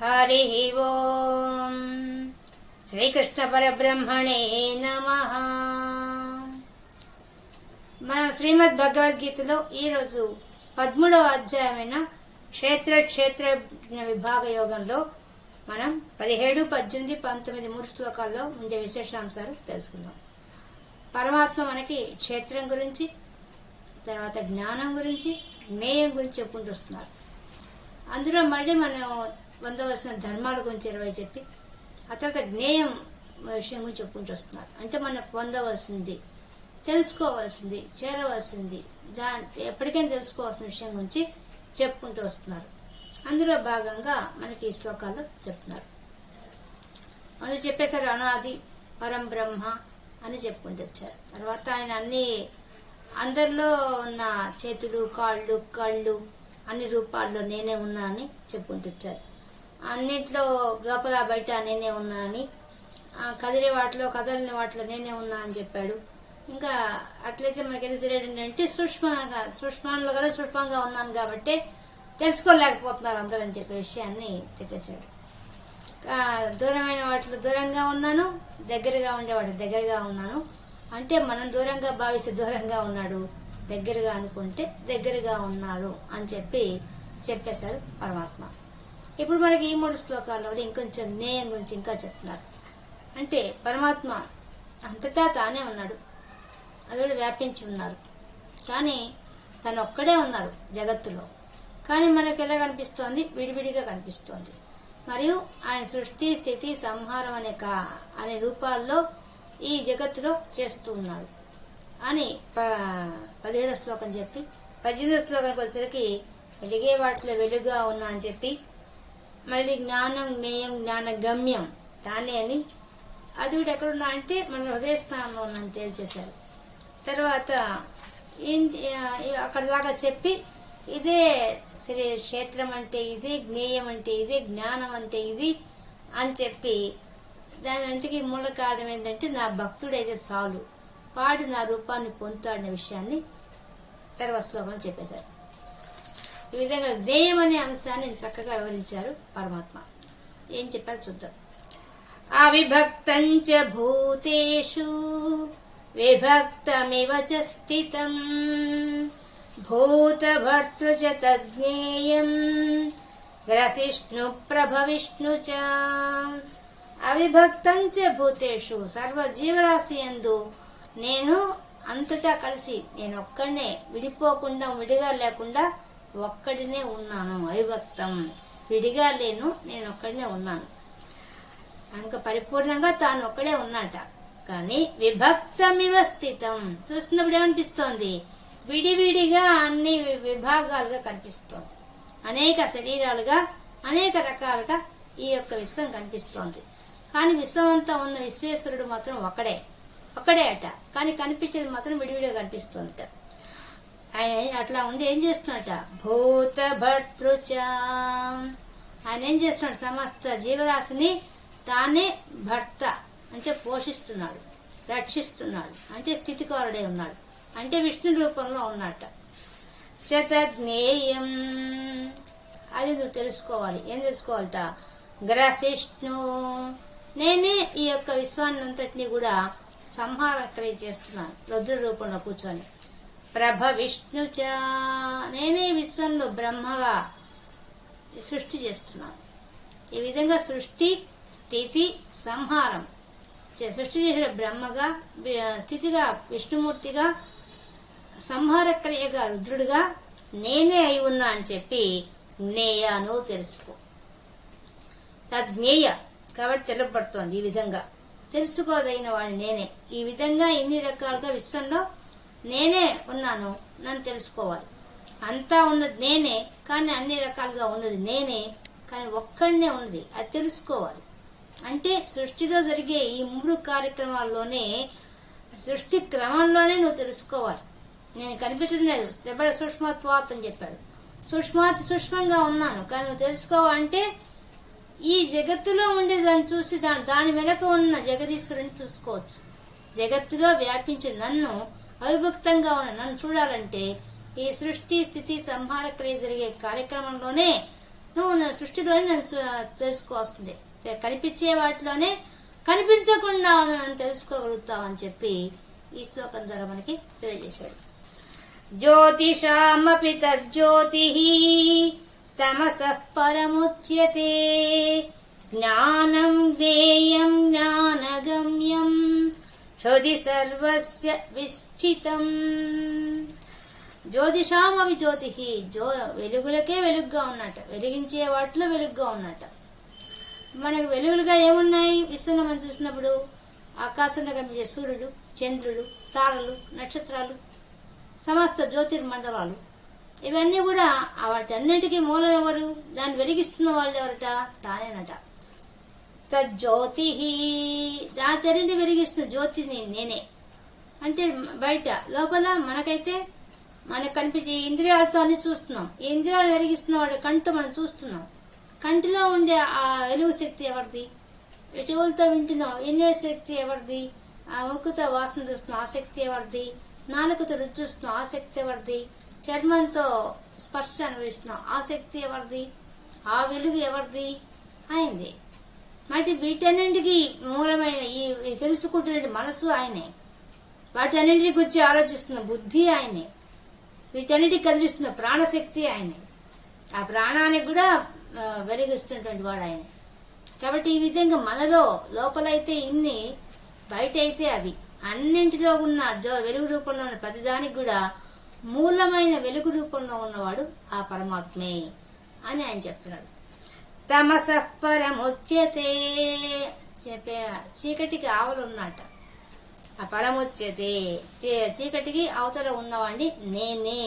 హరి ఓం శ్రీకృష్ణ పరబ్రహ్మణే నమః. మనం శ్రీమద్ భగవద్గీతలో ఈరోజు 13వ అధ్యాయమైన క్షేత్ర విభాగ యోగంలో మనం 17, 18, 19 3 శ్లోకాల్లో ఉండే విశేషాంశాలు తెలుసుకుందాం. పరమాత్మ మనకి క్షేత్రం గురించి, తర్వాత జ్ఞానం గురించి, జ్ఞేయం గురించి చెప్పుకుంటూ వస్తున్నారు. అందులో మళ్ళీ మనం పొందవలసిన ధర్మాల గురించి 20 చెప్పి, ఆ తర్వాత జ్ఞేయం విషయం గురించి చెప్పుకుంటూ వస్తున్నారు. అంటే మనం పొందవలసింది, తెలుసుకోవాల్సింది, చేరవలసింది, ఎప్పటికైనా తెలుసుకోవాల్సిన విషయం గురించి చెప్పుకుంటూ వస్తున్నారు. అందులో భాగంగా మనకి ఈ శ్లోకాల్లో చెప్తున్నారు. అందులో చెప్పేశారు అనాది పరం బ్రహ్మ అని చెప్పుకుంటూ వచ్చారు. తర్వాత ఆయన అందరిలో ఉన్న చేతులు, కాళ్ళు, కళ్ళు అన్ని రూపాల్లో నేనే ఉన్నా అని చెప్పుకుంటూ వచ్చారు. అన్నిట్లో లోపల బయట నేనే ఉన్నా అని, కదిలే వాటిలో కదలని వాటిలో నేనే ఉన్నా అని చెప్పాడు. ఇంకా అట్లయితే మనకి ఎందుకు తెలియదు అంటే సూక్ష్మంలో కదా సూక్ష్మంగా ఉన్నాను కాబట్టి తెలుసుకోలేకపోతున్నారు అందరూ అని చెప్పే విషయాన్ని చెప్పేశాడు. దూరమైన వాటిలో దూరంగా ఉన్నాను, దగ్గరగా ఉండేవాడు దగ్గరగా ఉన్నాను. అంటే మనం దూరంగా భావిస్తే దూరంగా ఉన్నాడు, దగ్గరగా అనుకుంటే దగ్గరగా ఉన్నాడు అని చెప్పేశారు పరమాత్మ. ఇప్పుడు మనకి ఈ 3 శ్లోకాల్లో ఇంకొంచెం జ్ఞేయం గురించి ఇంకా చెప్తున్నారు. అంటే పరమాత్మ అంతటా తానే ఉన్నాడు, అది వ్యాపించి ఉన్నారు. కానీ తను ఒక్కడే ఉన్నారు జగత్తులో. కానీ మనకు ఎలా కనిపిస్తోంది? విడివిడిగా కనిపిస్తోంది. మరియు ఆయన సృష్టి, స్థితి, సంహారం అనే రూపాల్లో ఈ జగత్తులో చేస్తూ ఉన్నాడు అని 17వ శ్లోకం చెప్పి, 18వ శ్లోకానికి వచ్చేసరికి వెలిగే వాటిలో వెలుగుగా ఉన్నా అని చెప్పి, మళ్ళీ జ్ఞానం, జ్ఞేయం, జ్ఞాన గమ్యం తానే అని, అది కూడా ఎక్కడున్నా అంటే మన హృదయస్థానంలో ఉన్నాను తేల్చేశారు. తర్వాత అక్కడ దాకా చెప్పి ఇదే క్షేత్రం అంటే ఇది, జ్ఞేయం అంటే ఇది, జ్ఞానం అంటే ఇది అని చెప్పి దానికి మూల కారణం ఏంటంటే నా భక్తుడైతే చాలు, వాడు నా రూపాన్ని పొందుతాడనే విషయాన్ని తర్వాత శ్లోకంలో చెప్పేశారు. ఈ విధంగా జ్ఞేయం అనే అంశాన్ని చక్కగా వివరించారు పరమాత్మ. ఏం చెప్పారు చూద్దాం. అవిభక్తంచ భూతేషు విభక్తమివ చ స్థితం భూతభర్తృ చ తజ్ఞేయం గ్రసిష్ణు ప్రభవిష్ణు చ. అవిభక్తం చ భూతేషు సర్వ జీవరాశి యందు నేను అంతటా కలిసి నేను ఒక్కడనే, విడిపోకుండా విడిగా లేకుండా ఒక్కడినే ఉన్నాను. అవిభక్తం, విడిగా లేను, నేను ఒక్కడినే ఉన్నాను. కనుక పరిపూర్ణంగా తాను ఒక్కడే ఉన్నట. కానీ విభక్తమివ స్థితం చూస్తున్నప్పుడు ఏమనిపిస్తోంది? విడివిడిగా అన్ని విభాగాలుగా కనిపిస్తోంది. అనేక శరీరాలుగా, అనేక రకాలుగా ఈ యొక్క విశ్వం కనిపిస్తోంది. కానీ విశ్వం అంతా ఉన్న విశ్వేశ్వరుడు మాత్రం ఒక్కడే అట. కానీ కనిపించేది మాత్రం విడివిడిగా కనిపిస్తుందట. ఆయన అట్లా ఉండి ఏం చేస్తున్నట? భూత భర్తృచ, ఆయన ఏం చేస్తున్నాడు? సమస్త జీవరాశిని తానే భర్త అంటే పోషిస్తున్నాడు, రక్షిస్తున్నాడు, అంటే స్థితికారుడై ఉన్నాడు, అంటే విష్ణు రూపంలో ఉన్నట్ట. చతజ్ఞేయం, అది నువ్వు తెలుసుకోవాలి. ఏం తెలుసుకోవాలట? గ్రసిష్ణు, నేనే ఈ యొక్క విశ్వాన్నంతటినీ కూడా సంహారక్రియ చేస్తున్నాను రుద్ర రూపంలో కూర్చొని. ప్రభ విష్ణుచ, నేనే విశ్వంలో బ్రహ్మగా సృష్టి చేస్తున్నాను. ఈ విధంగా సృష్టి, స్థితి, సంహారం సృష్టి చేసిన బ్రహ్మగా, స్థితిగా విష్ణుమూర్తిగా, సంహారక్రియగా రుద్రుడిగా నేనే అయి ఉన్నా అని చెప్పి జ్ఞేయ, నువ్వు తెలుసుకో. తజ్ఞేయ కాబట్టి తెలపడుతోంది. ఈ విధంగా తెలుసుకోదగిన వాడు నేనే. ఈ విధంగా ఇన్ని రకాలుగా విశ్వంలో నేనే ఉన్నాను, నన్ను తెలుసుకోవాలి. అంతా ఉన్నది నేనే, కానీ అన్ని రకాలుగా ఉన్నది నేనే, కానీ ఒక్కడనే ఉన్నది, అది తెలుసుకోవాలి. అంటే సృష్టిలో జరిగే ఈ 3 కార్యక్రమాల్లోనే, సృష్టి క్రమంలోనే నువ్వు తెలుసుకోవాలి. నేను కనిపించడం లేదు, సూక్ష్మత్వాత్ అని చెప్పాడు. సూక్ష్మంగా ఉన్నాను, కానీ నువ్వు తెలుసుకోవాలంటే ఈ జగత్తులో ఉండే దాన్ని చూసి దాని వెనక ఉన్న జగదీశ్వరుని చూసుకోవచ్చు. జగత్తులో వ్యాపించి నన్ను, అవిభక్తంగా ఉన్న నన్ను చూడాలంటే ఈ సృష్టి, స్థితి, సంహార క్రియ జరిగే కార్యక్రమంలోనే నువ్వు సృష్టిలోనే నన్ను తెలుసుకోవాల్సిందే, కనిపించే వాటిలోనే కనిపించకుండా నన్ను తెలుసుకోగలుగుతావు అని చెప్పి ఈ శ్లోకం ద్వారా మనకి తెలియజేశాడు. జ్యోతిషామపి తజ్జ్యోతిః తమసః పరముచ్యతే జ్ఞానం జ్ఞేయం జ్ఞానగమ్యం హృది సర్వస్య విష్ఠితం. జ్యోతిషామపి జ్యోతిః, వెలుగులకే వెలుగుగా ఉన్నట, వెలిగించే వాటిలో వెలుగుగా ఉన్నట. మనకు వెలుగులుగా ఏమున్నాయి విశ్వంలో మనం చూసినప్పుడు? ఆకాశంలో కనిపించే సూర్యుడు, చంద్రుడు, తారలు, నక్షత్రాలు, సమస్త జ్యోతిర్మండలాలు, ఇవన్నీ కూడా వాటన్నిటికీ మూలం ఎవరు? దాన్ని వెలిగిస్తున్న వాళ్ళు ఎవరట? తానేనట. తజ్జ్యోతి, దాని వెలిగిస్తున్న జ్యోతిని నేనే అంటే బయట. లోపల మనకైతే మనకు కనిపించే ఇంద్రియాలతో అన్ని చూస్తున్నాం. ఈ ఇంద్రియాలు వెలిగిస్తున్న వాడు కంటితో మనం చూస్తున్నాం. కంటిలో ఉండే ఆ వెలుగు శక్తి ఎవరిది? చెవులతో వింటున్నాం, వినే శక్తి ఎవరిది? ఆ ముక్కుతో వాసన చూస్తున్నాం, ఆ శక్తి ఎవరిది? నాలుకతో రుచి చూస్తున్నాం, ఆ శక్తి ఎవరిది? చర్మంతో స్పర్శ అనుభవిస్తున్నాం, ఆ శక్తి ఎవరిది? ఆ వెలుగు ఎవరిది? అయింది. మరి వీటన్నింటికి మూలమైన ఈ తెలుసుకుంటున్న మనసు ఆయనే. వాటన్నింటికి గురించి ఆలోచిస్తున్న బుద్ధి ఆయనే. వీటన్నిటికి కదిలిస్తున్న ప్రాణశక్తి ఆయనే. ఆ ప్రాణానికి కూడా వెలిగిస్తున్నటువంటి వాడు ఆయన. కాబట్టి ఈ విధంగా మనలో లోపలైతే ఇన్ని, బయట అయితే అవి, అన్నింటిలో ఉన్న వెలుగు రూపంలో ఉన్న ప్రతిదానికి కూడా మూలమైన వెలుగు రూపంలో ఉన్నవాడు ఆ పరమాత్మే అని ఆయన చెప్తున్నాడు. తమసః పరముచ్యతే, చీకటికి ఆవలు ఉన్నట ఆ పరముచ్యతే, చీకటికి అవతల ఉన్నవాడిని నేనే.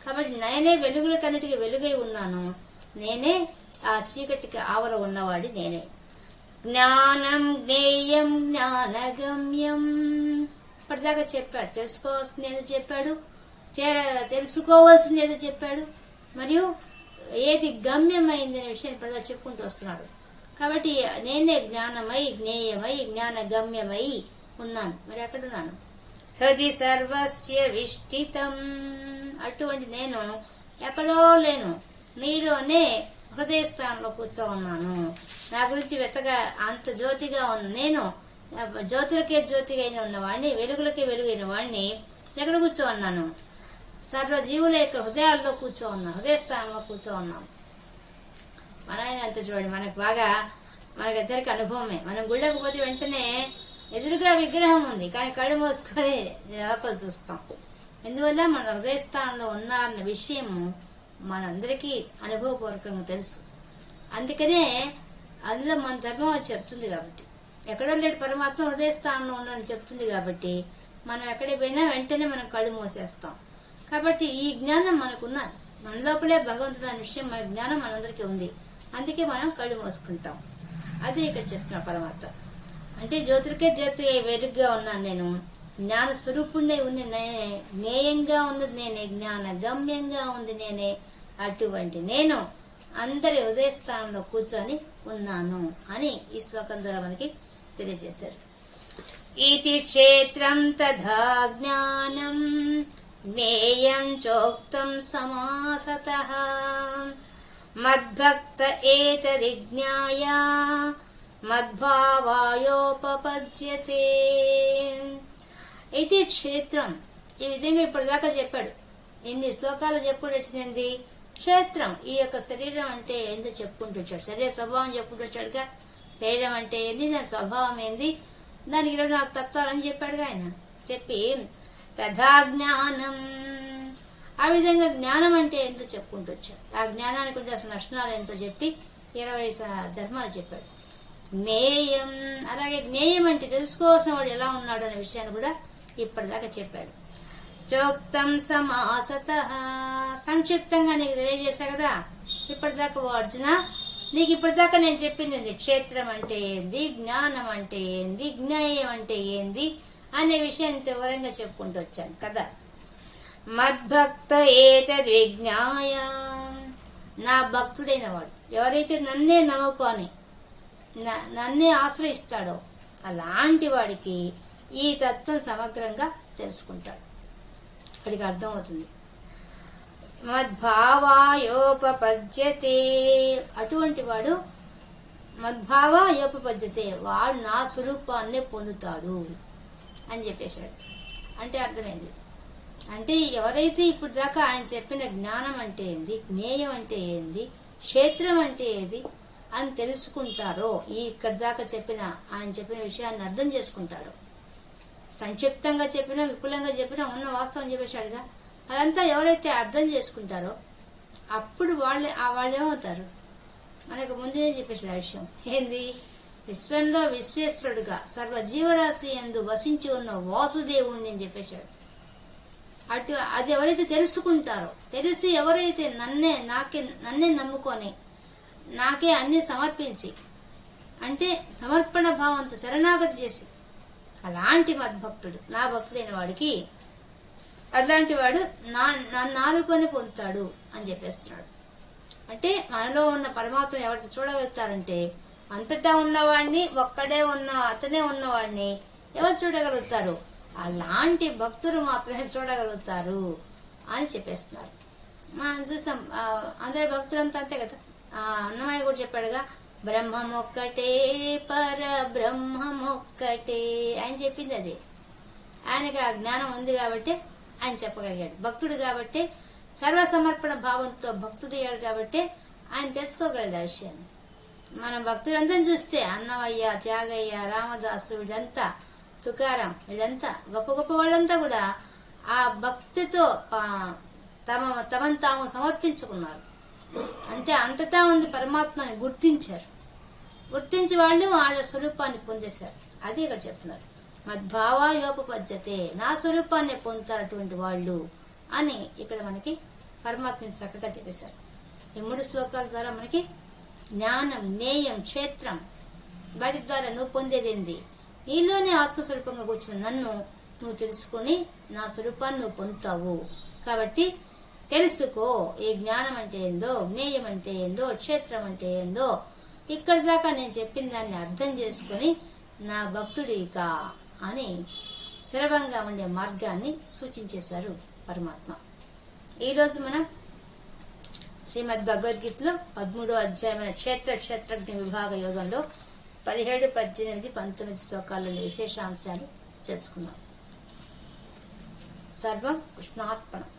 కాబట్టి నేనే వెలుగులకన్నిటికీ వెలుగై ఉన్నాను, నేనే ఆ చీకటికి ఆవల ఉన్నవాడి నేనే. జ్ఞానం జ్ఞేయం జ్ఞానగమ్యం, ఇప్పటిదాకా చెప్పాడు. తెలుసుకోవాల్సింది ఏదో చెప్పాడు, తెలుసుకోవాల్సింది ఏదో చెప్పాడు, మరియు ఏది గమ్యమైంది అనే విషయాన్ని ఇప్పటిదాకా చెప్పుకుంటూ వస్తున్నాడు. కాబట్టి నేనే జ్ఞానమై జ్ఞేయమై జ్ఞానగమ్యమై ఉన్నాను. మరి ఎక్కడున్నాను? హృది సర్వస్య విష్ఠితం, అటువంటి నేను ఎక్కడో లేను, నీలోనే హృదయ స్థానంలో కూర్చో ఉన్నాను. నా గురించి వెతగా అంత జ్యోతిగా ఉన్న నేను, జ్యోతులకే జ్యోతిగా అయిన ఉన్నవాడిని, వెలుగులకే వెలుగైన వాడిని ఎక్కడ కూర్చో ఉన్నాను? సర్వజీవుల యొక్క హృదయాల్లో కూర్చో ఉన్నాను, హృదయ స్థానంలో కూర్చో ఉన్నాను. మన ఆయన అంత చూడండి, మనకిద్దరికి అనుభవమే. మనం గుళ్ళకి పోతే వెంటనే ఎదురుగా విగ్రహం ఉంది, కానీ కళ్ళు మోసుకొని లోపల చూస్తాం. ఎందువల్ల మన హృదయ స్థానంలో ఉన్నారన్న విషయము మనందరికీ అనుభవపూర్వకంగా తెలుసు. అందుకనే అందులో మన ధర్మం చెప్తుంది. కాబట్టి ఎక్కడో లేడు పరమాత్మ హృదయ స్థానంలో ఉన్నాడని చెప్తుంది. కాబట్టి మనం ఎక్కడికి పోయినా వెంటనే మనం కళ్ళు మూసేస్తాం. కాబట్టి ఈ జ్ఞానం మనకున్నది, మన లోపలే భగవంతుడు అనే విషయం, మన జ్ఞానం మనందరికీ ఉంది. అందుకే మనం కళ్ళు మూసుకుంటాం. అదే ఇక్కడ చెప్తున్నా పరమాత్మ. అంటే జ్యోతులకే జ్యోతి వెలుగుగా ఉన్నాను నేను, జ్ఞాన స్వరూపుణ్ణి ఉంది నేనే, జ్ఞేయంగా ఉన్నది నేనే, జ్ఞాన గమ్యంగా ఉంది నేనే. అటువంటి నేను అందరి హృదయ స్థానంలో కూర్చొని ఉన్నాను అని ఈ శ్లోకం ద్వారా మనకి తెలియజేశారు. ఇతి క్షేత్రం తథా జ్ఞానం జ్ఞేయం చోక్తం సమాసతః మద్భక్త ఏతదిజ్ఞాయ మద్భావాయోపపద్యతే. ఇది క్షేత్రం. ఈ విధంగా ఇప్పటిదాకా చెప్పాడు. ఎన్ని శ్లోకాలు చెప్పుకుంటూ వచ్చింది క్షేత్రం. ఈ యొక్క శరీరం అంటే ఏందో చెప్పుకుంటూ వచ్చాడు, శరీర స్వభావం చెప్పుకుంటూ వచ్చాడుగా. శరీరం అంటే ఏంది, దాని స్వభావం ఏంది, దానికి 24 తత్వాలని చెప్పాడుగా ఆయన. చెప్పి తథా జ్ఞానం, ఆ విధంగా జ్ఞానం అంటే ఏంటో చెప్పుకుంటూ వచ్చాడు. ఆ జ్ఞానానికి ఉండే అసలు లక్షణాలు ఎంతో చెప్పి 20 ధర్మాలు చెప్పాడు. జ్ఞేయం, అలాగే జ్ఞేయం అంటే తెలుసుకోవాల్సిన వాడు ఎలా ఉన్నాడు అనే విషయాన్ని కూడా ఇప్పటిదాకా చెప్పాడు. చోక్తం సమాసతః, సంక్షిప్తంగా నీకు తెలియజేశా కదా ఇప్పటిదాకా. ఓ అర్జున, నీకు ఇప్పటిదాకా నేను చెప్పింది క్షేత్రం అంటే ఏంది, జ్ఞానం అంటే ఏంది, జ్ఞేయం అంటే ఏంది అనే విషయాన్ని వివరంగా చెప్పుకుంటూ వచ్చాను కదా. మద్భక్త ఏతద్ విజ్ఞాయ, నా భక్తుడైన వాడు, ఎవరైతే నన్నే నమ్ముకొని నన్నే ఆశ్రయిస్తాడో అలాంటి వాడికి ఈ తత్వం సమగ్రంగా తెలుసుకుంటాడు, వాడికి అర్థమవుతుంది. మద్భావాయోపపద్యతే, అటువంటి వాడు మద్భావాయోపపద్యతే, వాడు నా స్వరూపాన్నే పొందుతాడు అని చెప్పేశాడు. అంటే అర్థమైంది. అంటే ఎవరైతే ఇప్పుడు దాకా ఆయన చెప్పిన జ్ఞానం అంటే ఏంది, జ్ఞేయం అంటే ఏంది, క్షేత్రం అంటే ఏది అని తెలుసుకుంటారో, ఇక్కడి దాకా ఆయన చెప్పిన విషయాన్ని అర్థం చేసుకుంటాడు. సంక్షిప్తంగా చెప్పినా విపులంగా చెప్పినా ఉన్న వాస్తవం చెప్పేశాడుగా, అదంతా ఎవరైతే అర్థం చేసుకుంటారో అప్పుడు వాళ్ళు ఏమవుతారు, మనకు ముందే చెప్పేసాడు ఆ విషయం ఏంది, విశ్వంలో విశ్వేశ్వరుడుగా సర్వజీవరాశి యందు వసించి ఉన్న వాసుదేవుణ్ణి అని చెప్పేశాడు. అది ఎవరైతే తెలుసుకుంటారో, తెలిసి ఎవరైతే నన్నే నమ్ముకొని నాకే అన్ని సమర్పించి, అంటే సమర్పణ భావంతో శరణాగతి చేసి, అలాంటి మద్భక్తుడు నా భక్తుడైన వాడికి, అట్లాంటి వాడు నా రూపాన్ని పొందుతాడు అని చెప్పేస్తున్నాడు. అంటే మనలో ఉన్న పరమాత్మను ఎవరైతే చూడగలుగుతారంటే, అంతటా ఉన్నవాడిని, అతనే ఉన్నవాడిని ఎవరు చూడగలుగుతారు, అలాంటి భక్తులు మాత్రమే చూడగలుగుతారు అని చెప్పేస్తున్నారు. మనం చూసాం అందరి భక్తులంతా అంతే కదా. అన్నమయ్య కూడా చెప్పాడుగా, బ్రహ్మమొక్కటే పరబ్రహ్మమొక్కటే ఆయన చెప్పింది అది. ఆయనకి ఆ జ్ఞానం ఉంది కాబట్టి ఆయన చెప్పగలిగాడు. భక్తుడు కాబట్టి సర్వసమర్పణ భావంతో భక్తుడయ్యాడు కాబట్టి ఆయన తెలుసుకోగలడు ఆ విషయాన్ని. మన భక్తులందరినీ చూస్తే అన్నమయ్య, త్యాగయ్య, రామదాసు, వీళ్ళంతా, తుకారం, వీళ్ళంతా గొప్ప గొప్ప వాళ్ళంతా కూడా ఆ భక్తితో తమను తాము సమర్పించుకున్నారు. అంటే అంతటా ఉంది పరమాత్మని గుర్తించి వాళ్ళు వాళ్ళ స్వరూపాన్ని పొందేశారు. అది ఇక్కడ చెప్తున్నారు. మద్భావాయోపపద్యతే, నా స్వరూపాన్ని పొందుతారు అటువంటి వాళ్ళు అని ఇక్కడ మనకి పరమాత్మని చక్కగా చెప్పేశారు. ఈ 3 శ్లోకాల ద్వారా మనకి జ్ఞానం, జ్ఞేయం, క్షేత్రం, వాటి ద్వారా నువ్వు పొందేదేంది, నీలోనే ఆత్మస్వరూపంగా కూర్చున్న నన్ను నువ్వు తెలుసుకొని నా స్వరూపాన్ని నువ్వు పొందుతావు. కాబట్టి తెలుసుకో, ఈ జ్ఞానం అంటే ఏందో, జ్ఞేయం అంటే ఏందో, క్షేత్రం అంటే ఏందో, ఇక్కడి దాకా నేను చెప్పిన దాన్ని అర్థం చేసుకొని నా భక్తుడిక అని సులభంగా ఉండే మార్గాన్ని సూచించేశారు పరమాత్మ. ఈరోజు మనం శ్రీమద్ భగవద్గీతలో 13వ అధ్యాయమైన క్షేత్రజ్ఞ విభాగ యోగంలో 17, 18, 19 శ్లోకాలలో విశేషాంశాలు తెలుసుకున్నాం. సర్వం కృష్ణార్పణం.